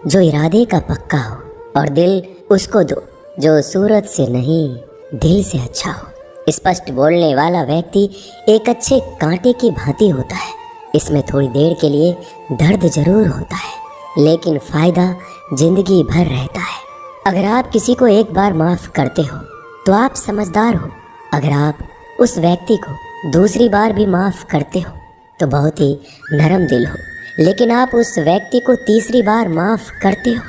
जो इरादे का पक्का हो, और दिल उसको दो जो सूरत से नहीं दिल से अच्छा हो। स्पष्ट बोलने वाला व्यक्ति एक अच्छे कांटे की भांति होता है। इसमें थोड़ी देर के लिए दर्द जरूर होता है, लेकिन फायदा जिंदगी भर रहता है। अगर आप किसी को एक बार माफ करते हो तो आप समझदार हो। अगर आप उस व्यक्ति को दूसरी बार भी माफ करते हो तो बहुत ही नरम दिल हो। लेकिन आप उस व्यक्ति को तीसरी बार माफ करते हो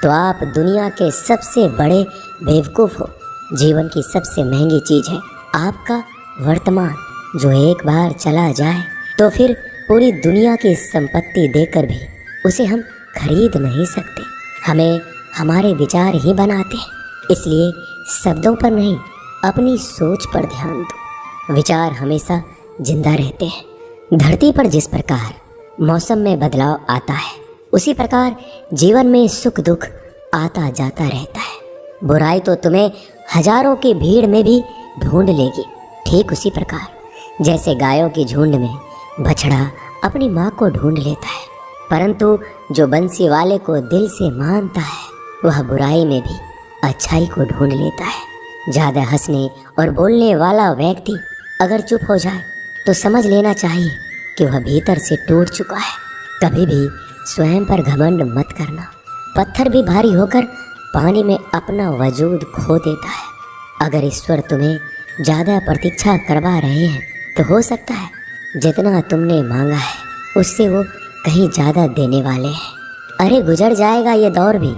तो आप दुनिया के सबसे बड़े बेवकूफ़ हो। जीवन की सबसे महंगी चीज़ है आपका वर्तमान, जो एक बार चला जाए तो फिर पूरी दुनिया की संपत्ति देकर भी उसे हम खरीद नहीं सकते। हमें हमारे विचार ही बनाते हैं, इसलिए शब्दों पर नहीं अपनी सोच पर ध्यान दो। विचार हमेशा जिंदा रहते हैं। धरती पर जिस प्रकार मौसम में बदलाव आता है, उसी प्रकार जीवन में सुख दुख आता जाता रहता है। बुराई तो तुम्हें हजारों की भीड़ में भी ढूंढ लेगी। ठीक उसी प्रकार जैसे गायों की झुंड में बछड़ा अपनी माँ को ढूंढ लेता है, परंतु जो बंसी वाले को दिल से मानता है वह बुराई में भी अच्छाई को ढूंढ लेता है। ज़्यादा हंसने और बोलने वाला व्यक्ति अगर चुप हो जाए तो समझ लेना चाहिए कि वह भीतर से टूट चुका है। कभी भी स्वयं पर घमंड मत करना। पत्थर भी भारी होकर पानी में अपना वजूद खो देता है। अगर ईश्वर तुम्हें ज़्यादा प्रतीक्षा करवा रहे हैं तो हो सकता है जितना तुमने मांगा है उससे वो कहीं ज़्यादा देने वाले हैं। अरे गुजर जाएगा ये दौर भी,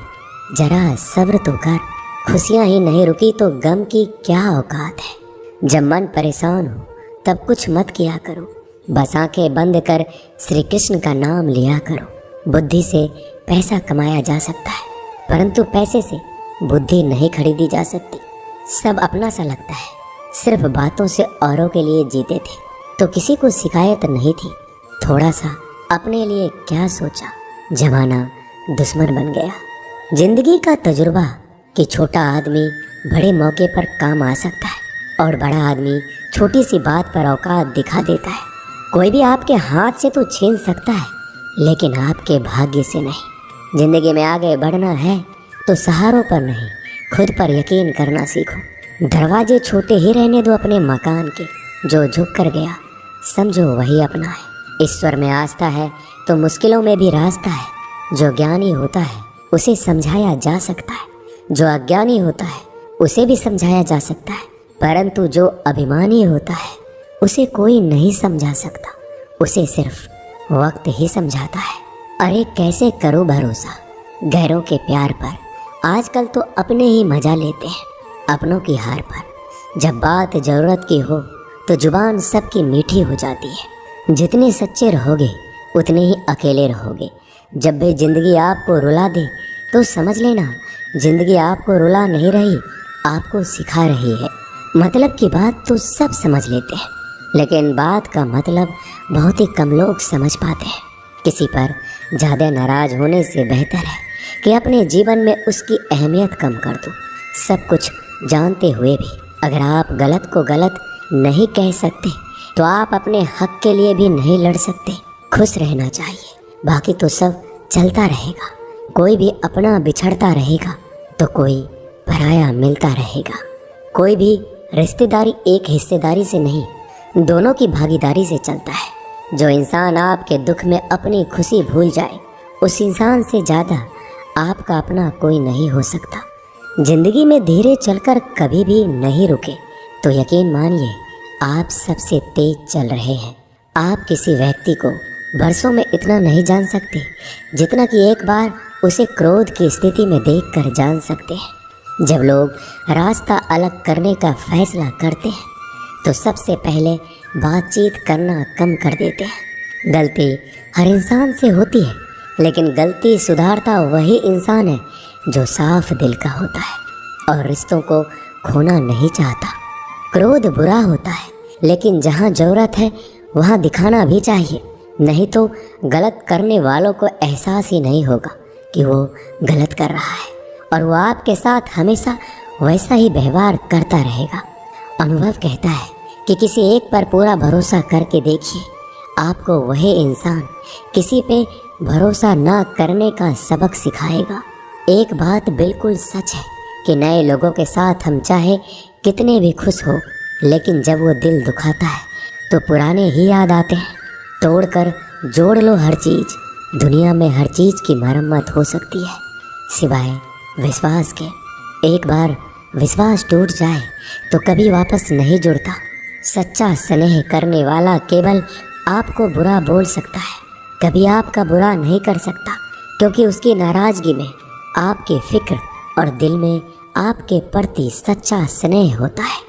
जरा सब्र तो कर। खुशियाँ ही नहीं रुकी तो गम की क्या औकात है। जब मन परेशान हो तब कुछ मत किया करो, बस आंखें बंद कर श्री कृष्ण का नाम लिया करो। बुद्धि से पैसा कमाया जा सकता है, परंतु पैसे से बुद्धि नहीं खरीदी जा सकती। सब अपना सा लगता है। सिर्फ बातों से औरों के लिए जीते थे तो किसी को शिकायत नहीं थी। थोड़ा सा अपने लिए क्या सोचा, जमाना दुश्मन बन गया। जिंदगी का तजुर्बा कि छोटा आदमी बड़े मौके पर काम आ सकता है और बड़ा आदमी छोटी सी बात पर औकात दिखा देता है। कोई भी आपके हाथ से तो छीन सकता है, लेकिन आपके भाग्य से नहीं। जिंदगी में आगे बढ़ना है तो सहारों पर नहीं, खुद पर यकीन करना सीखो। दरवाजे छोटे ही रहने दो अपने मकान के। जो झुक कर गया समझो वही अपना है। ईश्वर में आस्था है तो मुश्किलों में भी रास्ता है। जो ज्ञानी होता है उसे समझाया जा सकता है, जो अज्ञानी होता है उसे भी समझाया जा सकता है, परंतु जो अभिमानी होता है उसे कोई नहीं समझा सकता, उसे सिर्फ वक्त ही समझाता है। अरे कैसे करो भरोसा गैरों के प्यार पर। आजकल तो अपने ही मजा लेते हैं अपनों की हार पर। जब बात ज़रूरत की हो तो जुबान सबकी मीठी हो जाती है। जितने सच्चे रहोगे उतने ही अकेले रहोगे। जब भी ज़िंदगी आपको रुला दे तो समझ लेना ज़िंदगी आपको रुला नहीं रही, आपको सिखा रही है। मतलब की बात तो सब समझ लेते हैं, लेकिन बात का मतलब बहुत ही कम लोग समझ पाते हैं। किसी पर ज़्यादा नाराज़ होने से बेहतर है कि अपने जीवन में उसकी अहमियत कम कर दो। सब कुछ जानते हुए भी अगर आप गलत को गलत नहीं कह सकते तो आप अपने हक के लिए भी नहीं लड़ सकते। खुश रहना चाहिए, बाकी तो सब चलता रहेगा। कोई भी अपना बिछड़ता रहेगा तो कोई पराया मिलता रहेगा। कोई भी रिश्तेदारी एक हिस्सेदारी से नहीं, दोनों की भागीदारी से चलता है। जो इंसान आपके दुख में अपनी खुशी भूल जाए, उस इंसान से ज़्यादा आपका अपना कोई नहीं हो सकता। जिंदगी में धीरे चलकर कभी भी नहीं रुके तो यकीन मानिए आप सबसे तेज चल रहे हैं। आप किसी व्यक्ति को बरसों में इतना नहीं जान सकते जितना कि एक बार उसे क्रोध की स्थिति में देखकर जान सकते हैं। जब लोग रास्ता अलग करने का फैसला करते हैं तो सबसे पहले बातचीत करना कम कर देते हैं। गलती हर इंसान से होती है, लेकिन गलती सुधारता वही इंसान है जो साफ दिल का होता है और रिश्तों को खोना नहीं चाहता। क्रोध बुरा होता है, लेकिन जहाँ ज़रूरत है वहाँ दिखाना भी चाहिए, नहीं तो गलत करने वालों को एहसास ही नहीं होगा कि वो गलत कर रहा है और वो आपके साथ हमेशा वैसा ही व्यवहार करता रहेगा। अनुभव कहता है कि किसी एक पर पूरा भरोसा करके देखिए, आपको वही इंसान किसी पे भरोसा ना करने का सबक सिखाएगा। एक बात बिल्कुल सच है कि नए लोगों के साथ हम चाहे कितने भी खुश हो, लेकिन जब वो दिल दुखाता है तो पुराने ही याद आते हैं। तोड़कर जोड़ लो हर चीज़, दुनिया में हर चीज़ की मरम्मत हो सकती है सिवाय विश्वास के। एक बार विश्वास टूट जाए तो कभी वापस नहीं जुड़ता। सच्चा स्नेह करने वाला केवल आपको बुरा बोल सकता है, कभी आपका बुरा नहीं कर सकता, क्योंकि उसकी नाराज़गी में आपकी फिक्र और दिल में आपके प्रति सच्चा स्नेह होता है।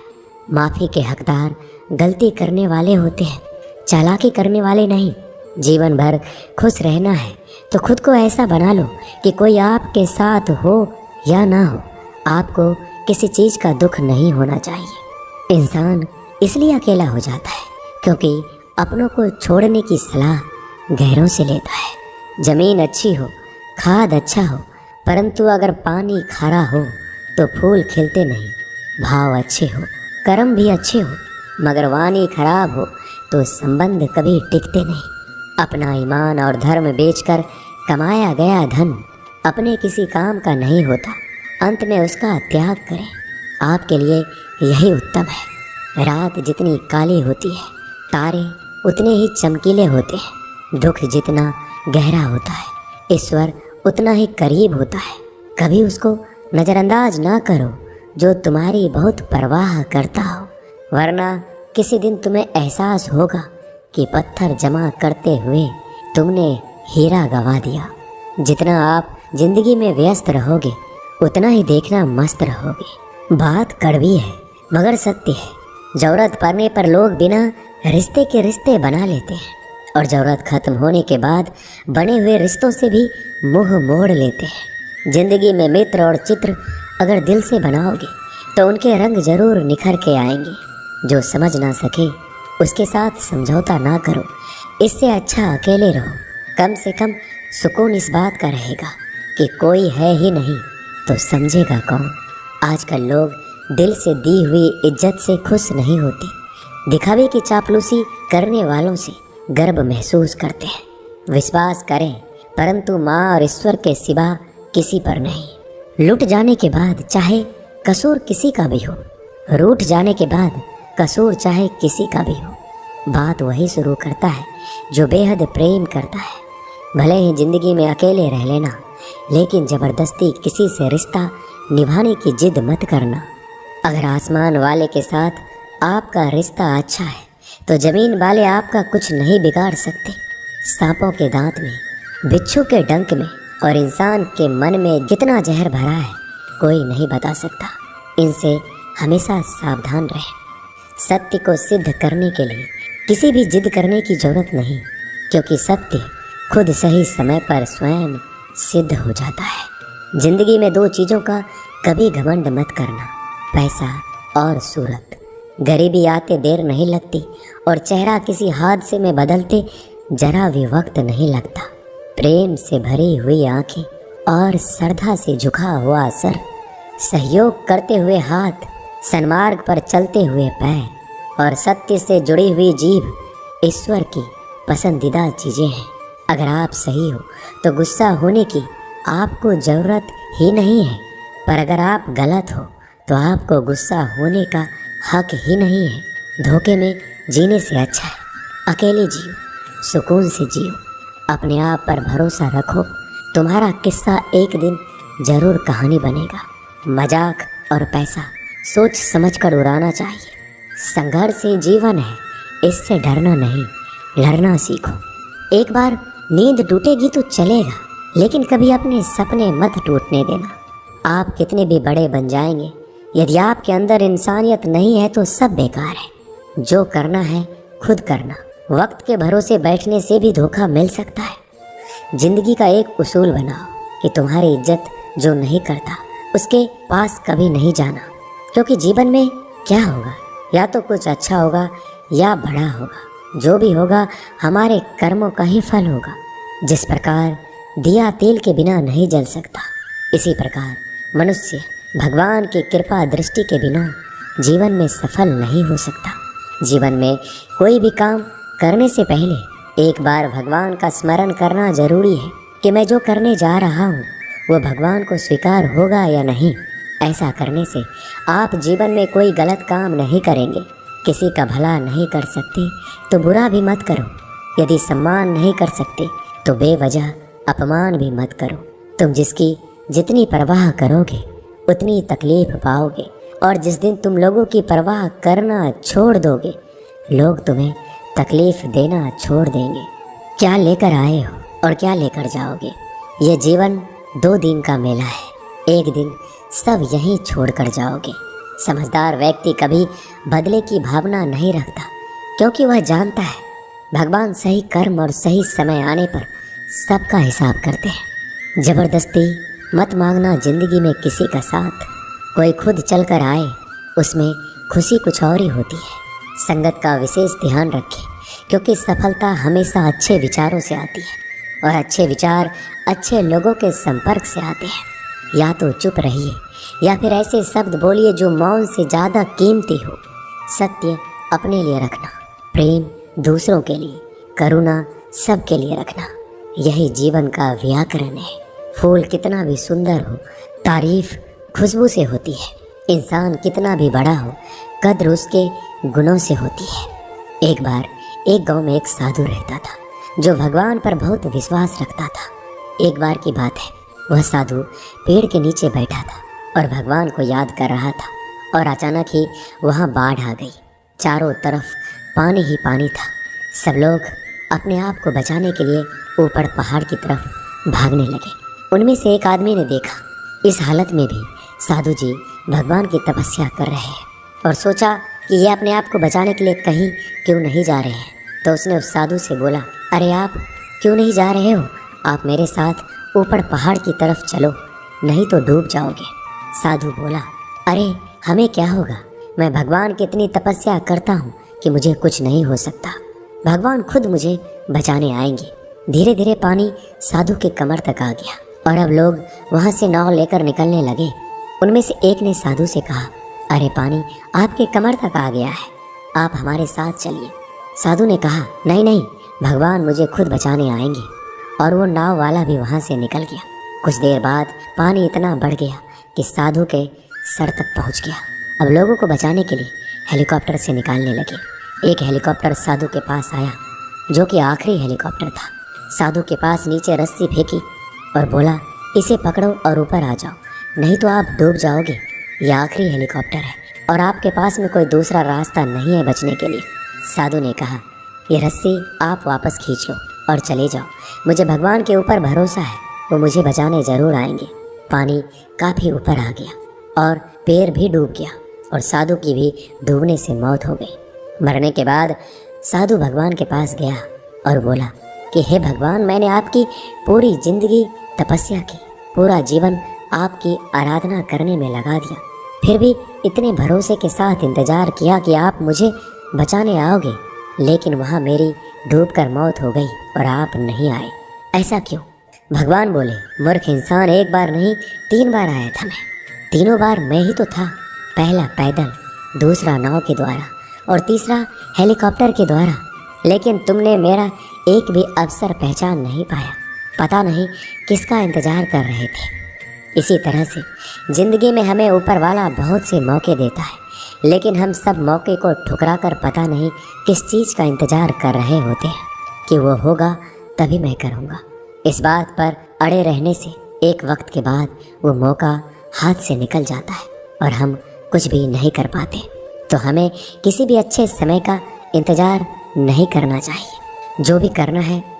माफ़ी के हकदार गलती करने वाले होते हैं, चालाकी करने वाले नहीं। जीवन भर खुश रहना है तो खुद को ऐसा बना लो कि कोई आपके साथ हो या ना हो, आपको किसी चीज़ का दुख नहीं होना चाहिए। इंसान इसलिए अकेला हो जाता है क्योंकि अपनों को छोड़ने की सलाह गैरों से लेता है। ज़मीन अच्छी हो, खाद अच्छा हो, परंतु अगर पानी खारा हो तो फूल खिलते नहीं। भाव अच्छे हो, कर्म भी अच्छे हो, मगर वाणी खराब हो तो संबंध कभी टिकते नहीं। अपना ईमान और धर्म बेचकर कमाया गया धन अपने किसी काम का नहीं होता, अंत में उसका त्याग करें। आपके लिए यही उत्तम है। रात जितनी काली होती है, तारे उतने ही चमकीले होते हैं। दुख जितना गहरा होता है, ईश्वर उतना ही करीब होता है। कभी उसको नज़रअंदाज ना करो जो तुम्हारी बहुत परवाह करता हो, वरना किसी दिन तुम्हें एहसास होगा कि पत्थर जमा करते हुए तुमने हीरा गवा दिया। जितना आप जिंदगी में व्यस्त रहोगे उतना ही देखना मस्त रहोगे। बात कड़वी है मगर सत्य है। ज़रूरत पड़ने पर लोग बिना रिश्ते के रिश्ते बना लेते हैं और ज़रूरत ख़त्म होने के बाद बने हुए रिश्तों से भी मुंह मोड़ लेते हैं। ज़िंदगी में मित्र और चित्र अगर दिल से बनाओगे तो उनके रंग ज़रूर निखर के आएंगे। जो समझ ना सके उसके साथ समझौता ना करो, इससे अच्छा अकेले रहो। कम से कम सुकून इस बात का रहेगा कि कोई है ही नहीं तो समझेगा कौन। आजकल लोग दिल से दी हुई इज्जत से खुश नहीं होते, दिखावे की चापलूसी करने वालों से गर्व महसूस करते हैं। विश्वास करें परंतु माँ और ईश्वर के सिवा किसी पर नहीं। लुट जाने के बाद चाहे कसूर किसी का भी हो, रूठ जाने के बाद कसूर चाहे किसी का भी हो, बात वही शुरू करता है जो बेहद प्रेम करता है। भले ही ज़िंदगी में अकेले रह लेना, लेकिन ज़बरदस्ती किसी से रिश्ता निभाने की जिद मत करना। अगर आसमान वाले के साथ आपका रिश्ता अच्छा है तो ज़मीन वाले आपका कुछ नहीं बिगाड़ सकते। सांपों के दांत में, बिच्छू के डंक में और इंसान के मन में जितना जहर भरा है कोई नहीं बता सकता। इनसे हमेशा सावधान रहें। सत्य को सिद्ध करने के लिए किसी भी जिद करने की ज़रूरत नहीं, क्योंकि सत्य खुद सही समय पर स्वयं सिद्ध हो जाता है। ज़िंदगी में दो चीज़ों का कभी घमंड मत करना, पैसा और सूरत। गरीबी आते देर नहीं लगती और चेहरा किसी हादसे में बदलते जरा भी वक्त नहीं लगता। प्रेम से भरी हुई आंखें और श्रद्धा से झुका हुआ सर, सहयोग करते हुए हाथ, सन्मार्ग पर चलते हुए पैर और सत्य से जुड़ी हुई जीभ ईश्वर की पसंदीदा चीज़ें हैं। अगर आप सही हो तो गुस्सा होने की आपको ज़रूरत ही नहीं है, पर अगर आप गलत हो तो आपको गुस्सा होने का हक ही नहीं है। धोखे में जीने से अच्छा है अकेले जियो, सुकून से जियो, अपने आप पर भरोसा रखो। तुम्हारा किस्सा एक दिन ज़रूर कहानी बनेगा। मजाक और पैसा सोच समझकर उड़ाना चाहिए। संघर्ष ही जीवन है, इससे डरना नहीं, लड़ना सीखो। एक बार नींद टूटेगी तो चलेगा, लेकिन कभी अपने सपने मत टूटने देना। आप कितने भी बड़े बन जाएंगे, यदि आपके अंदर इंसानियत नहीं है तो सब बेकार है। जो करना है खुद करना। वक्त के भरोसे बैठने से भी धोखा मिल सकता है। जिंदगी का एक उसूल बनाओ कि तुम्हारी इज्जत जो नहीं करता उसके पास कभी नहीं जाना, क्योंकि जीवन में क्या होगा, या तो कुछ अच्छा होगा या बड़ा होगा। जो भी होगा हमारे कर्मों का ही फल होगा। जिस प्रकार दिया तेल के बिना नहीं जल सकता, इसी प्रकार मनुष्य भगवान की कृपा दृष्टि के बिना जीवन में सफल नहीं हो सकता। जीवन में कोई भी काम करने से पहले एक बार भगवान का स्मरण करना जरूरी है कि मैं जो करने जा रहा हूँ वो भगवान को स्वीकार होगा या नहीं। ऐसा करने से आप जीवन में कोई गलत काम नहीं करेंगे। किसी का भला नहीं कर सकते तो बुरा भी मत करो। यदि सम्मान नहीं कर सकते तो बेवजह अपमान भी मत करो। तुम जिसकी जितनी परवाह करोगे उतनी तकलीफ पाओगे, और जिस दिन तुम लोगों की परवाह करना छोड़ दोगे लोग तुम्हें तकलीफ देना छोड़ देंगे। क्या लेकर आए हो और क्या लेकर जाओगे? ये जीवन 2 दिन का मेला है, एक दिन सब यहीं छोड़ कर जाओगे। समझदार व्यक्ति कभी बदले की भावना नहीं रखता, क्योंकि वह जानता है भगवान सही कर्म और सही समय आने पर सबका हिसाब करते हैं। जबरदस्ती मत मांगना जिंदगी में किसी का साथ। कोई खुद चल कर आए उसमें खुशी कुछ और ही होती है। संगत का विशेष ध्यान रखें, क्योंकि सफलता हमेशा अच्छे विचारों से आती है, और अच्छे विचार अच्छे लोगों के संपर्क से आते हैं। या तो चुप रहिए या फिर ऐसे शब्द बोलिए जो मौन से ज़्यादा कीमती हो। सत्य अपने लिए रखना, प्रेम दूसरों के लिए, करुणा सबके लिए रखना, यही जीवन का व्याकरण है। फूल कितना भी सुंदर हो, तारीफ खुशबू से होती है। इंसान कितना भी बड़ा हो, कद्र उसके गुणों से होती है। एक बार एक गांव में एक साधु रहता था जो भगवान पर बहुत विश्वास रखता था। एक बार की बात है, वह साधु पेड़ के नीचे बैठा था और भगवान को याद कर रहा था, और अचानक ही वहाँ बाढ़ आ गई। चारों तरफ पानी ही पानी था। सब लोग अपने आप को बचाने के लिए ऊपर पहाड़ की तरफ भागने लगे। उनमें से एक आदमी ने देखा इस हालत में भी साधु जी भगवान की तपस्या कर रहे हैं, और सोचा कि ये अपने आप को बचाने के लिए कहीं क्यों नहीं जा रहे हैं। तो उसने उस साधु से बोला, अरे आप क्यों नहीं जा रहे हो? आप मेरे साथ ऊपर पहाड़ की तरफ चलो, नहीं तो डूब जाओगे। साधु बोला, अरे हमें क्या होगा, मैं भगवान की इतनी तपस्या करता हूँ कि मुझे कुछ नहीं हो सकता। भगवान खुद मुझे बचाने आएंगे। धीरे धीरे पानी साधु के कमर तक आ गया, और अब लोग वहाँ से नाव लेकर निकलने लगे। उनमें से एक ने साधु से कहा, अरे पानी आपके कमर तक आ गया है, आप हमारे साथ चलिए। साधु ने कहा, नहीं नहीं, भगवान मुझे खुद बचाने आएंगे। और वो नाव वाला भी वहाँ से निकल गया। कुछ देर बाद पानी इतना बढ़ गया कि साधु के सर तक पहुँच गया। अब लोगों को बचाने के लिए हेलीकॉप्टर से निकालने लगे। एक हेलीकॉप्टर साधु के पास आया, जो कि आखिरी हेलीकॉप्टर था। साधु के पास नीचे रस्सी फेंकी और बोला, इसे पकड़ो और ऊपर आ जाओ, नहीं तो आप डूब जाओगे। यह आखिरी हेलीकॉप्टर है और आपके पास में कोई दूसरा रास्ता नहीं है बचने के लिए। साधु ने कहा, ये रस्सी आप वापस खींच लो और चले जाओ। मुझे भगवान के ऊपर भरोसा है, वो मुझे बचाने ज़रूर आएंगे। पानी काफ़ी ऊपर आ गया और पैर भी डूब गया, और साधु की भी डूबने से मौत हो गई। मरने के बाद साधु भगवान के पास गया और बोला कि हे भगवान, मैंने आपकी पूरी जिंदगी तपस्या की, पूरा जीवन आपकी आराधना करने में लगा दिया, फिर भी इतने भरोसे के साथ इंतज़ार किया कि आप मुझे बचाने आओगे, लेकिन वहाँ मेरी डूबकर मौत हो गई और आप नहीं आए। ऐसा क्यों? भगवान बोले, मूर्ख इंसान, एक बार नहीं 3 बार आया था मैं। तीनों बार मैं ही तो था। पहला पैदल, दूसरा नाव के द्वारा और तीसरा हेलीकॉप्टर के द्वारा, लेकिन तुमने मेरा एक भी अवसर पहचान नहीं पाया। पता नहीं किसका इंतज़ार कर रहे थे। इसी तरह से ज़िंदगी में हमें ऊपर वाला बहुत से मौके देता है, लेकिन हम सब मौके को ठुकरा कर पता नहीं किस चीज़ का इंतज़ार कर रहे होते हैं कि वो होगा तभी मैं करूँगा। इस बात पर अड़े रहने से एक वक्त के बाद वो मौका हाथ से निकल जाता है और हम कुछ भी नहीं कर पाते। तो हमें किसी भी अच्छे समय का इंतज़ार नहीं करना चाहिए। जो भी करना है